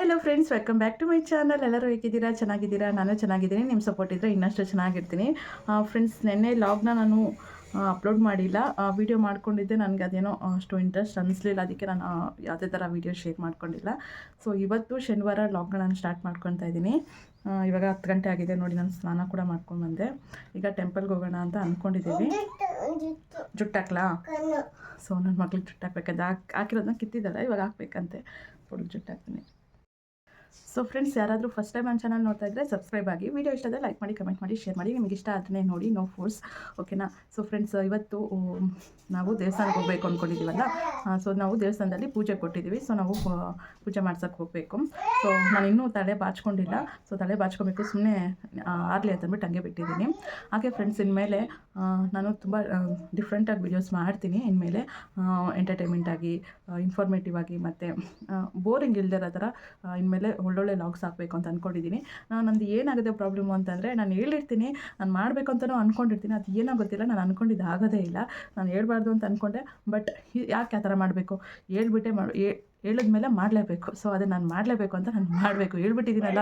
Hello friends, welcome back to my channel. ಎಲ್ಲರೂ ಹೇಗಿದ್ದೀರಾ? ಚೆನ್ನಾಗಿದ್ದೀರಾ? ನಾನು ಚೆನ್ನಾಗಿದ್ದೀನಿ. ನಿಮ್ಮ ಸಪೋರ್ಟ್ ಇದ್ದರೆ ಇನ್ನಷ್ಟು ಚೆನ್ನಾಗಿರ್ತೀನಿ. ಫ್ರೆಂಡ್ಸ್, ನೆನ್ನೆ ಲಾಗ್ನ ನಾನು ಅಪ್ಲೋಡ್ ಮಾಡಿಲ್ಲ. ವೀಡಿಯೋ ಮಾಡ್ಕೊಂಡಿದ್ದೆ. ನನಗೆ ಅದೇನೋ ಅಷ್ಟು ಇಂಟ್ರೆಸ್ಟ್ ಅನ್ನಿಸ್ಲಿಲ್ಲ. ಅದಕ್ಕೆ ನಾನು ಯಾವುದೇ ಥರ ವೀಡಿಯೋ ಶೇರ್ ಮಾಡ್ಕೊಂಡಿಲ್ಲ. ಸೊ ಇವತ್ತು ಶನಿವಾರ ಲಾಗ್ನ ನಾನು ಸ್ಟಾರ್ಟ್ ಮಾಡ್ಕೊತಾ ಇದ್ದೀನಿ. ಇವಾಗ 10 ಗಂಟೆ ಆಗಿದೆ ನೋಡಿ. ನಾನು ಸ್ನಾನ ಕೂಡ ಮಾಡ್ಕೊಂಡು ಬಂದೆ. ಈಗ ಟೆಂಪಲ್ಗೆ ಹೋಗೋಣ ಅಂತ ಅಂದ್ಕೊಂಡಿದ್ದೀವಿ. ಜುಟ್ಟು ಹಾಕ್ಲಾ? ಸೊ ನನ್ನ ಮಕ್ಳಿಗೆ ಜುಟ್ಟು ಹಾಕ್ಬೇಕಂತ ಹಾಕಿರೋದನ್ನ ಕಿತ್ತಿದ್ದಾಳೆ. ಇವಾಗ ಹಾಕ್ಬೇಕಂತೆ. ಫುಲ್ ಜುಟ್ಟು ಹಾಕ್ತೀನಿ. ಸೊ ಫ್ರೆಂಡ್ಸ್, ಯಾರಾದರೂ ಫಸ್ಟ್ ಟೈಮ್ ನನ್ನ ಚಾನಲ್ ನೋಡ್ತಾ ಇದ್ದರೆ ಸಬ್ಸ್ಕ್ರೈಬ್ ಆಗಿ, ವಿಡಿಯೋ ಇಷ್ಟ ಆದರೆ ಲೈಕ್ ಮಾಡಿ, ಕಮೆಂಟ್ ಮಾಡಿ, ಶೇರ್ ಮಾಡಿ. ನಿಮಗೆ ಇಷ್ಟ ಆದರೆ ನೋಡಿ, ನೋ ಫೋರ್ಸ್, ಓಕೆನಾ? ಸೊ ಫ್ರೆಂಡ್ಸ್, ಇವತ್ತು ನಾವು ದೇವಸ್ಥಾನಕ್ಕೆ ಹೋಗಬೇಕು ಅಂದ್ಕೊಂಡಿದ್ದೀವಲ್ಲ. ಸೊ ನಾವು ದೇವಸ್ಥಾನದಲ್ಲಿ ಪೂಜೆ ಕೊಟ್ಟಿದ್ದೀವಿ. ಸೊ ನಾವು ಪೂಜೆ ಮಾಡ್ಸೋಕ್ಕೆ ಹೋಗಬೇಕು. ಸೊ ನಾನು ಇನ್ನೂ ತಲೆ ಬಾಚ್ಕೊಂಡಿಲ್ಲ. ಸೊ ತಲೆ ಬಾಚ್ಕೊಬೇಕು, ಸುಮ್ಮನೆ ಆಗಲಿ ಅಂತಂದ್ಬಿಟ್ಟು ಹಂಗೆ ಬಿಟ್ಟಿದ್ದೀನಿ. ಹಾಗೆ ಫ್ರೆಂಡ್ಸ್, ಇನ್ಮೇಲೆ ನಾನು ತುಂಬ ಡಿಫ್ರೆಂಟಾಗಿ ವೀಡಿಯೋಸ್ ಮಾಡ್ತೀನಿ. ಇನ್ಮೇಲೆ ಎಂಟರ್ಟೈನ್ಮೆಂಟಾಗಿ, ಇನ್ಫಾರ್ಮೇಟಿವ್ ಆಗಿ, ಮತ್ತು ಬೋರಿಂಗ್ ಇಲ್ದಿರೋ ಥರ ಇನ್ಮೇಲೆ ಒಳ್ಳೊಳ್ಳೆ ಲಾಗ್ಸ್ ಹಾಕಬೇಕು ಅಂತ ಅಂದ್ಕೊಂಡಿದ್ದೀನಿ. ನಂದು ಏನಾಗುತ್ತೆ ಪ್ರಾಬ್ಲಮ್ಮು ಅಂತಂದರೆ, ನಾನು ಹೇಳಿರ್ತೀನಿ, ನಾನು ಮಾಡಬೇಕು ಅಂತಲೂ ಅಂದ್ಕೊಂಡಿರ್ತೀನಿ. ಅದು ಏನೋ ಗೊತ್ತಿಲ್ಲ, ನಾನು ಅಂದ್ಕೊಂಡಿದ್ದು ಆಗೋದೇ ಇಲ್ಲ. ನಾನು ಹೇಳ್ಬಾರ್ದು ಅಂತ ಅಂದ್ಕೊಂಡೆ, ಬಟ್ ಯಾಕೆ ಆ ಥರ ಮಾಡಬೇಕು? ಹೇಳ್ಬಿಟ್ಟೆ ಹೇಳಿದ್ಮೇಲೆ ಮಾಡಲೇಬೇಕು. ಸೊ ಅದನ್ನು ನಾನು ಮಾಡಲೇಬೇಕು ಅಂತ ನಾನು ಮಾಡಬೇಕು. ಹೇಳ್ಬಿಟ್ಟಿದ್ದೀನಲ್ಲ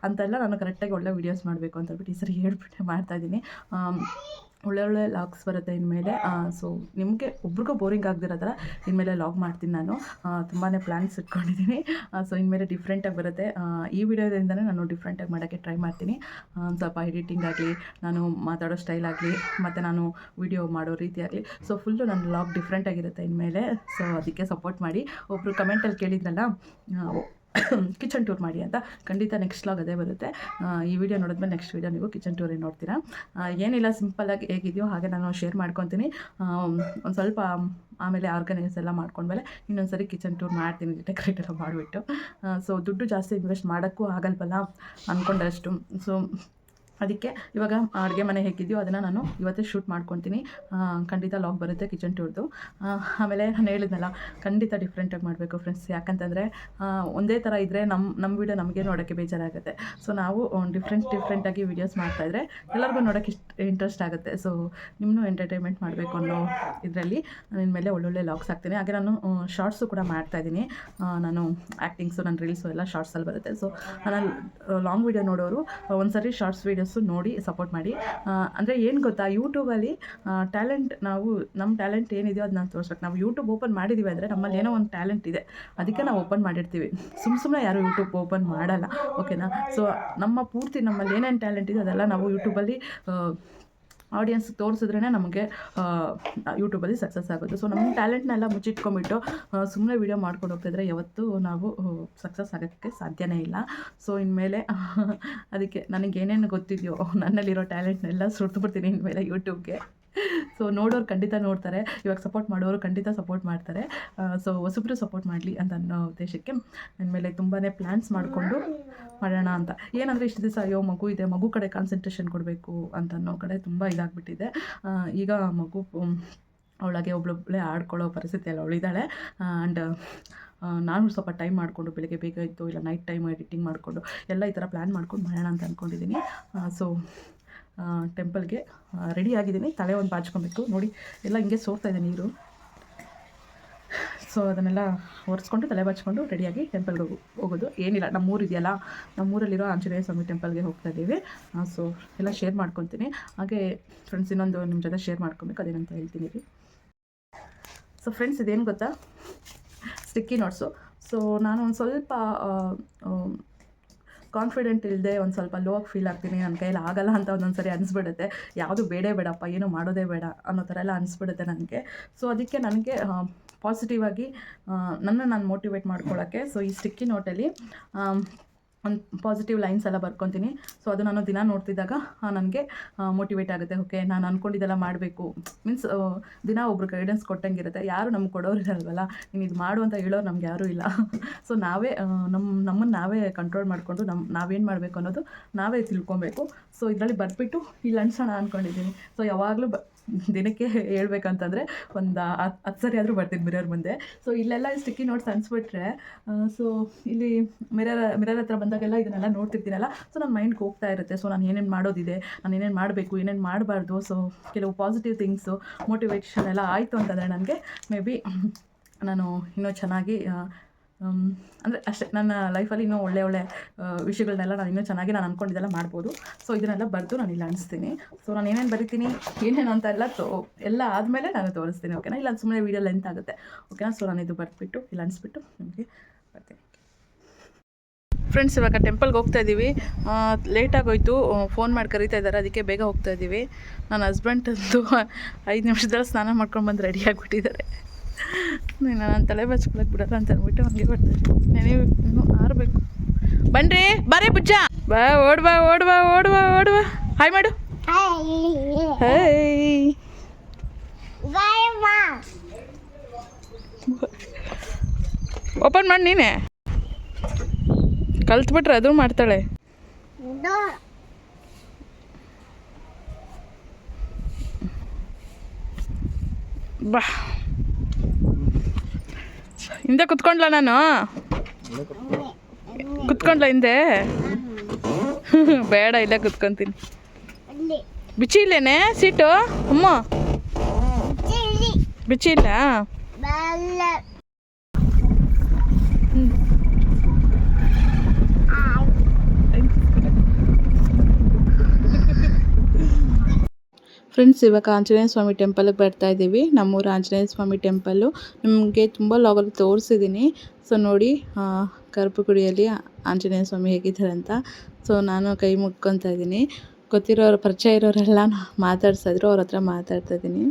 ಅಂತೆಲ್ಲ ನಾನು ಕರೆಕ್ಟಾಗಿ ಒಳ್ಳೆ ವೀಡಿಯೋಸ್ ಮಾಡಬೇಕು ಅಂತ ಹೇಳ್ಬಿಟ್ಟು ಈ ಸರಿ ಹೇಳ್ಬಿಟ್ಟೆ ಮಾಡ್ತಾಯಿದ್ದೀನಿ. ಒಳ್ಳೊಳ್ಳೆ ಲಾಗ್ಸ್ ಬರುತ್ತೆ ಇನ್ಮೇಲೆ. ಸೊ ನಿಮಗೆ ಒಬ್ರಿಗೂ ಬೋರಿಂಗ್ ಆಗದಿರೋ ಥರ ಇನ್ಮೇಲೆ ಲಾಗ್ ಮಾಡ್ತೀನಿ ನಾನು. ತುಂಬಾ ಪ್ಲ್ಯಾನ್ಸ್ ಇಟ್ಕೊಂಡಿದ್ದೀನಿ. ಸೊ ಇನ್ಮೇಲೆ ಡಿಫ್ರೆಂಟಾಗಿ ಬರುತ್ತೆ. ಈ ವಿಡಿಯೋದಿಂದನೇ ನಾನು ಡಿಫ್ರೆಂಟಾಗಿ ಮಾಡೋಕ್ಕೆ ಟ್ರೈ ಮಾಡ್ತೀನಿ. ಸ್ವಲ್ಪ ಎಡಿಟಿಂಗ್ ಆಗಲಿ, ನಾನು ಮಾತಾಡೋ ಸ್ಟೈಲ್ ಆಗಲಿ, ಮತ್ತು ನಾನು ವಿಡಿಯೋ ಮಾಡೋ ರೀತಿ ಆಗಲಿ, ಸೊ ಫುಲ್ಲು ನನ್ನ ಲಾಗ್ ಡಿಫ್ರೆಂಟಾಗಿರುತ್ತೆ ಇನ್ಮೇಲೆ. ಸೊ ಅದಕ್ಕೆ ಸಪೋರ್ಟ್ ಮಾಡಿ. ಒಬ್ಬರು ಕಮೆಂಟಲ್ಲಿ ಕೇಳಿದ್ರಲ್ಲ ಕಿಚನ್ ಟೂರ್ ಮಾಡಿ ಅಂತ. ಖಂಡಿತ ನೆಕ್ಸ್ಟ್ ಲಾಗ್ ಅದೇ ಬರುತ್ತೆ. ಈ ವಿಡಿಯೋ ನೋಡಿದ್ಮೇಲೆ ನೆಕ್ಸ್ಟ್ ವಿಡಿಯೋ ನೀವು ಕಿಚನ್ ಟೂರೇ ನೋಡ್ತೀರಾ. ಏನಿಲ್ಲ, ಸಿಂಪಲ್ಲಾಗಿ ಹೇಗಿದೆಯೋ ಹಾಗೆ ನಾನು ಶೇರ್ ಮಾಡ್ಕೊತೀನಿ. ಒಂದು ಸ್ವಲ್ಪ ಆಮೇಲೆ ಆರ್ಗನೈಸ್ ಎಲ್ಲ ಮಾಡ್ಕೊಂಡ್ಮೇಲೆ ಇನ್ನೊಂದು ಸರಿ ಕಿಚನ್ ಟೂರ್ ಮಾಡ್ತೀನಿ, ಡೆಕೋರೇಟ್ ಎಲ್ಲ ಮಾಡಿಬಿಟ್ಟು. ಸೊ ದುಡ್ಡು ಜಾಸ್ತಿ ಇನ್ವೆಸ್ಟ್ ಮಾಡೋಕ್ಕೂ ಆಗಲ್ವಲ್ಲ ಅಂದ್ಕೊಂಡಷ್ಟು. ಸೊ ಅದಕ್ಕೆ ಇವಾಗ ಅಡುಗೆ ಮನೆ ಹೇಗಿದೆಯೋ ಅದನ್ನು ನಾನು ಇವತ್ತೇ ಶೂಟ್ ಮಾಡ್ಕೊತೀನಿ. ಖಂಡಿತ ಲಾಗ್ ಬರುತ್ತೆ ಕಿಚನ್ ಟೂರ್ದು. ಆಮೇಲೆ ನಾನು ಹೇಳಿದ್ನಲ್ಲ, ಖಂಡಿತ ಡಿಫ್ರೆಂಟಾಗಿ ಮಾಡಬೇಕು ಫ್ರೆಂಡ್ಸ್. ಯಾಕಂತಂದರೆ ಒಂದೇ ಥರ ಇದ್ದರೆ ನಮ್ಮ ವೀಡಿಯೋ ನಮಗೆ ನೋಡೋಕ್ಕೆ ಬೇಜಾರಾಗುತ್ತೆ. ಸೊ ನಾವು ಡಿಫ್ರೆಂಟಾಗಿ ವೀಡಿಯೋಸ್ ಮಾಡ್ತಾಯಿದ್ರೆ ಎಲ್ಲರಿಗೂ ನೋಡೋಕ್ಕೆ ಇಂಟ್ರೆಸ್ಟ್ ಆಗುತ್ತೆ. ಸೊ ನಿಮ್ಮನ್ನು ಎಂಟರ್ಟೈನ್ಮೆಂಟ್ ಮಾಡಬೇಕು ಅನ್ನೋ ಇದರಲ್ಲಿ ಇನ್ಮೇಲೆ ಒಳ್ಳೊಳ್ಳೆ ಲಾಗ್ಸ್ ಹಾಕ್ತೀನಿ. ಹಾಗೆ ನಾನು ಶಾರ್ಟ್ಸು ಕೂಡ ಮಾಡ್ತಾಯಿದ್ದೀನಿ. ನಾನು ಆ್ಯಕ್ಟಿಂಗ್ಸು, ನನ್ನ ರೀಲ್ಸು ಎಲ್ಲ ಶಾರ್ಟ್ಸಲ್ಲಿ ಬರುತ್ತೆ. ಸೊ ನಾನು ಲಾಂಗ್ ವೀಡಿಯೋ ನೋಡೋರು ಒಂದ್ಸರಿ ಶಾರ್ಟ್ಸ್ ವೀಡಿಯೋಸು ನೋಡಿ ಸಪೋರ್ಟ್ ಮಾಡಿ. ಅಂದರೆ ಏನು ಗೊತ್ತಾ, ಯೂಟ್ಯೂಬಲ್ಲಿ ಟ್ಯಾಲೆಂಟ್, ನಾವು ನಮ್ಮ ಟ್ಯಾಲೆಂಟ್ ಏನಿದೆಯೋ ಅದನ್ನ ತೋರಿಸ್ಬೇಕು. ನಾವು ಯೂಟ್ಯೂಬ್ ಓಪನ್ ಮಾಡಿದ್ದೀವಿ ಅಂದರೆ ನಮ್ಮಲ್ಲಿ ಏನೋ ಒಂದು ಟ್ಯಾಲೆಂಟ್ ಇದೆ, ಅದಕ್ಕೆ ನಾವು ಓಪನ್ ಮಾಡಿರ್ತೀವಿ. ಸುಮ್ಮನೆ ಯಾರು ಯೂಟ್ಯೂಬ್ ಓಪನ್ ಮಾಡಲ್ಲ, ಓಕೆನಾ? ಸೊ ಪೂರ್ತಿ ನಮ್ಮಲ್ಲಿ ಏನೇನು ಟ್ಯಾಲೆಂಟ್ ಇದೆ ಅದೆಲ್ಲ ನಾವು ಯೂಟ್ಯೂಬಲ್ಲಿ ಆಡಿಯನ್ಸ್ ತೋರಿಸಿದ್ರೇ ನಮಗೆ ಯೂಟ್ಯೂಬಲ್ಲಿ ಸಕ್ಸಸ್ ಆಗೋದು. ಸೊ ನಮ್ಮ ಟ್ಯಾಲೆಂಟ್ನೆಲ್ಲ ಮುಚ್ಚಿಟ್ಕೊಂಡ್ಬಿಟ್ಟು ಸುಮ್ಮನೆ ವೀಡಿಯೋ ಮಾಡ್ಕೊಂಡು ಹೋಗ್ತಿದ್ರೆ ಯಾವತ್ತೂ ನಾವು ಸಕ್ಸಸ್ ಆಗೋಕ್ಕೆ ಸಾಧ್ಯನೇ ಇಲ್ಲ. ಸೊ ಇನ್ಮೇಲೆ ಅದಕ್ಕೆ ನನಗೇನೇನು ಗೊತ್ತಿದೆಯೋ ನನ್ನಲ್ಲಿರೋ ಟ್ಯಾಲೆಂಟ್ನೆಲ್ಲ ಸುರಿದ್ಬಿಡ್ತೀನಿ ಇನ್ಮೇಲೆ ಯೂಟ್ಯೂಬ್ಗೆ. ಸೊ ನೋಡೋರು ಖಂಡಿತ ನೋಡ್ತಾರೆ, ಇವಾಗ ಸಪೋರ್ಟ್ ಮಾಡೋರು ಖಂಡಿತ ಸಪೋರ್ಟ್ ಮಾಡ್ತಾರೆ. ಸೊ ಹೊಸಬ್ರು ಸಪೋರ್ಟ್ ಮಾಡಲಿ ಅಂತ ಅನ್ನೋ ಉದ್ದೇಶಕ್ಕೆ ಇನ್ಮೇಲೆ ತುಂಬಾ ಪ್ಲ್ಯಾನ್ಸ್ ಮಾಡಿಕೊಂಡು ಮಾಡೋಣ ಅಂತ. ಏನಂದರೆ ಇಷ್ಟು ದಿವಸ ಅಯ್ಯೋ ಮಗು ಇದೆ, ಮಗು ಕಡೆ ಕಾನ್ಸಂಟ್ರೇಷನ್ ಕೊಡಬೇಕು ಅಂತ ಅನ್ನೋ ಕಡೆ ತುಂಬ ಇದಾಗಿಬಿಟ್ಟಿದೆ. ಈಗ ಮಗು ಅವಳಿಗೆ ಒಬ್ಬಳೊಬ್ಬಳೇ ಆಡ್ಕೊಳ್ಳೋ ಪರಿಸ್ಥಿತಿಯಲ್ಲಿ ಅವಳಿದ್ದಾಳೆ. ಆ್ಯಂಡ್ ನಾನು ಸ್ವಲ್ಪ ಟೈಮ್ ಮಾಡಿಕೊಂಡು ಬೆಳಗ್ಗೆ ಬೇಗ ಇದ್ದು, ಇಲ್ಲ ನೈಟ್ ಟೈಮ್ ಎಡಿಟಿಂಗ್ ಮಾಡಿಕೊಂಡು ಎಲ್ಲ ಈ ಥರ ಪ್ಲ್ಯಾನ್ ಮಾಡ್ಕೊಂಡು ಮಾಡೋಣ ಅಂತ ಅಂದ್ಕೊಂಡಿದ್ದೀನಿ. ಸೊ ಟೆಂಪಲ್ಗೆ ರೆಡಿ ಆಗಿದ್ದೀನಿ. ತಲೆ ಒಂದು ಬಾಚ್ಕೊಬೇಕು ನೋಡಿ, ಎಲ್ಲ ಹಿಂಗೆ ಸೋರ್ತಾಯಿದೆ ನೀರು. ಸೊ ಅದನ್ನೆಲ್ಲ ಒರೆಸ್ಕೊಂಡು ತಲೆ ಬಾಚ್ಕೊಂಡು ರೆಡಿಯಾಗಿ ಟೆಂಪಲ್ಗೆ ಹೋಗೋದು. ಏನಿಲ್ಲ, ನಮ್ಮೂರು ಇದೆಯಲ್ಲ, ನಮ್ಮೂರಲ್ಲಿರೋ ಆಂಜನೇಯ ಸ್ವಾಮಿ ಟೆಂಪಲ್ಗೆ ಹೋಗ್ತಾ ಇದ್ದೀವಿ. ಸೊ ಎಲ್ಲ ಶೇರ್ ಮಾಡ್ಕೊತೀನಿ. ಹಾಗೆ ಫ್ರೆಂಡ್ಸ್, ಇನ್ನೊಂದು ನಿಮ್ಮ ಜೊತೆ ಶೇರ್ ಮಾಡ್ಕೊಬೇಕು, ಅದೇನಂತ ಹೇಳ್ತೀನಿ ರೀ. ಸೊ ಫ್ರೆಂಡ್ಸ್, ಇದೇನು ಗೊತ್ತಾ, ಸ್ಟಿಕ್ಕಿ ನೋಟ್ಸು. ಸೊ ನಾನು ಒಂದು ಸ್ವಲ್ಪ ಕಾನ್ಫಿಡೆಂಟ್ ಇಲ್ಲದೆ ಒಂದು ಸ್ವಲ್ಪ ಲೋ ಆಗಿ ಫೀಲ್ ಆಗ್ತೀನಿ. ನನ್ನ ಕೈಯಲ್ಲಿ ಆಗಲ್ಲ ಅಂತ ಒಂದೊಂದು ಸರಿ ಅನಿಸ್ಬಿಡುತ್ತೆ. ಯಾವುದು ಬೇಡಪ್ಪ, ಏನೂ ಮಾಡೋದೇ ಬೇಡ ಅನ್ನೋ ಥರ ಎಲ್ಲ ಅನಿಸ್ಬಿಡುತ್ತೆ ನನಗೆ. ಸೊ ಅದಕ್ಕೆ ನನಗೆ ಪಾಸಿಟಿವ್ ಆಗಿ ನಾನು ಮೋಟಿವೇಟ್ ಮಾಡ್ಕೊಳ್ಳೋಕ್ಕೆ ಸೊ ಈ ಸ್ಟಿಕ್ಕಿ ನೋಟಲ್ಲಿ ಒಂದು ಪಾಸಿಟಿವ್ ಲೈನ್ಸ್ ಎಲ್ಲ ಬರ್ಕೊತೀನಿ. ಸೊ ಅದು ನಾನು ದಿನ ನೋಡ್ತಿದ್ದಾಗ ನನಗೆ ಮೋಟಿವೇಟ್ ಆಗುತ್ತೆ. ಓಕೆ, ನಾನು ಅಂದ್ಕೊಂಡಿದ್ದೆಲ್ಲ ಮಾಡಬೇಕು. ಮೀನ್ಸ್ ದಿನ ಒಬ್ರು ಗೈಡೆನ್ಸ್ ಕೊಟ್ಟಂಗಿರುತ್ತೆ. ಯಾರು ನಮ್ಗೆ ಕೊಡೋರು ಇರಲ್ವಲ್ಲ, ನೀನು ಇದು ಮಾಡು ಅಂತ ಹೇಳೋರು ನಮ್ಗೆ ಯಾರೂ ಇಲ್ಲ. ಸೊ ನಾವೇ ನಮ್ಮನ್ನು ನಾವೇ ಕಂಟ್ರೋಲ್ ಮಾಡಿಕೊಂಡು ನಾವೇನು ಮಾಡಬೇಕು ಅನ್ನೋದು ನಾವೇ ತಿಳ್ಕೊಬೇಕು. ಸೊ ಇದರಲ್ಲಿ ಬರ್ಬಿಟ್ಟು ಇಲ್ಲಿ ಅನ್ಸೋಣ ಅಂದ್ಕೊಂಡಿದ್ದೀನಿ. ಸೊ ಯಾವಾಗಲೂ ದಿನಕ್ಕೆ ಹೇಳ್ಬೇಕಂತಂದರೆ ಒಂದು 10 ಸರಿ ಆದರೂ ಬರ್ತೀನಿ ಮಿರರ್ ಮುಂದೆ. ಸೊ ಇಲ್ಲೆಲ್ಲ ಸ್ಟಿಕ್ಕಿ ನೋಟ್ಸ್ ಅನಿಸ್ಬಿಟ್ರೆ, ಸೊ ಇಲ್ಲಿ ಮಿರರ್ ಹತ್ರ ಬಂದಾಗೆಲ್ಲ ಇದನ್ನೆಲ್ಲ ನೋಡ್ತಿರ್ತೀನಲ್ಲ, ಸೊ ನನ್ನ ಮೈಂಡ್ಗೆ ಹೋಗ್ತಾ ಇರುತ್ತೆ. ಸೊ ನಾನು ಏನೇನು ಮಾಡೋದಿದೆ, ನಾನು ಏನೇನು ಮಾಡಬೇಕು, ಏನೇನು ಮಾಡಬಾರ್ದು, ಸೊ ಕೆಲವು ಪಾಸಿಟಿವ್ ಥಿಂಗ್ಸು ಮೋಟಿವೇಶನ್ ಎಲ್ಲ ಆಯಿತು ಅಂತಂದರೆ ನನಗೆ ಮೇ ಬಿ ನಾನು ಇನ್ನೂ ಚೆನ್ನಾಗಿ ಅಂದರೆ ಅಷ್ಟೇ ನನ್ನ ಲೈಫಲ್ಲಿ ಇನ್ನೂ ಒಳ್ಳೆ ವಿಷಯಗಳನ್ನೆಲ್ಲ ನಾನು ಇನ್ನೂ ಚೆನ್ನಾಗಿ ನಾನು ಅಂದ್ಕೊಂಡಿದ್ದೆಲ್ಲ ಮಾಡ್ಬೋದು. ಸೊ ಇದನ್ನೆಲ್ಲ ಬರೆದು ನಾನು ಇಲ್ಲಿ ಅನಿಸ್ತೀನಿ. ಸೊ ನಾನು ಏನೇನು ಬರಿತೀನಿ ಏನೇನು ಅಂತ ಎಲ್ಲ ಆದಮೇಲೆ ನಾನು ತೋರಿಸ್ತೀನಿ, ಓಕೆನಾ? ಇಲ್ಲ ಸುಮ್ಮನೆ ವೀಡಿಯೋ ಲೆಂತ್ ಆಗುತ್ತೆ, ಓಕೆನಾ? ಸೊ ನಾನು ಇದು ಬರೆದ್ಬಿಟ್ಟು ಇಲ್ಲಿ ಅನಿಸ್ಬಿಟ್ಟು ನಿಮಗೆ ಬರ್ತೀನಿ. ಫ್ರೆಂಡ್ಸ್, ಇವಾಗ ಟೆಂಪಲ್ಗೆ ಹೋಗ್ತಾ ಇದ್ದೀವಿ. ಲೇಟಾಗೋಯ್ತು, ಫೋನ್ ಮಾಡಿ ಕರೀತಾ ಇದ್ದಾರೆ, ಅದಕ್ಕೆ ಬೇಗ ಹೋಗ್ತಾ ಇದ್ದೀವಿ. ನನ್ನ ಹಸ್ಬೆಂಡ್ ಅಂತೂ 5 ನಿಮಿಷದಲ್ಲಿ ಸ್ನಾನ ಮಾಡ್ಕೊಂಡು ಬಂದು ರೆಡಿ ಆಗಿಬಿಟ್ಟಿದ್ದಾರೆ. ನಾನು ತಲೆ ಬಚ್ಕೊಳಕ್ಕೆ ಬಿಡಲ್ಲ ಅಂತ ಅಂದ್ಬಿಟ್ಟು ಹಂಗೆ ಬರ್ತಾರೆ. ಇನ್ನೂ ಆರಬೇಕು. ಬನ್ರಿ ಬರೀ ಬುಜ್ಜ, ಬಾ ಓಡ್ಬಾ ಓಡ್ಬಾ ಓಡ್ಬಾ ಓಡ್ಬಾ. ಹಾಯ್ ಮಾಡು. ಹಾಯ್. ಓಪನ್ ಮಾಡಿ ನೀನೆ. ಕಲ್ತ್ಬಿಟ್ರೆ ಅದು ಮಾಡ್ತಾಳೆ. ಬಾ, ಹಿಂದೆ ಕುತ್ಕೊಂಡ್ಲ ನಾನು? ಕುತ್ಕೊಂಡ್ಲ ಹಿಂದೆ? ಬೇಡ, ಇಲ್ಲೇ ಕುತ್ಕೊಂತೀನಿ. ಬಿಚ್ಚಿ ಇಲ್ಲೇನೆ ಸೀಟು? ಅಮ್ಮ ಬಿಚ್ಚಿ ಇಲ್ಲ? ಫ್ರೆಂಡ್ಸ್, ಇವಾಗ ಆಂಜನೇಯ ಸ್ವಾಮಿ ಟೆಂಪಲ್ಗೆ ಬರ್ತಾ ಇದ್ದೀವಿ. ನಮ್ಮೂರು ಆಂಜನೇಯ ಸ್ವಾಮಿ ಟೆಂಪಲ್ಲು ನಿಮಗೆ ತುಂಬ ಲಾಗಲ್ಲಿ ತೋರಿಸಿದ್ದೀನಿ. ಸೊ ನೋಡಿ, ಗರ್ಭಗುಡಿಯಲ್ಲಿ ಆಂಜನೇಯ ಸ್ವಾಮಿ ಹೇಗಿದ್ದಾರೆ ಅಂತ. ಸೊ ನಾನು ಕೈ ಮುಗ್ಕೊತಾ ಇದ್ದೀನಿ. ಗೊತ್ತಿರೋರು, ಪರಿಚಯ ಇರೋರೆಲ್ಲ ಮಾತಾಡ್ಸಿದ್ರು, ಅವ್ರ ಹತ್ರ ಮಾತಾಡ್ತಾ ಇದ್ದೀನಿ.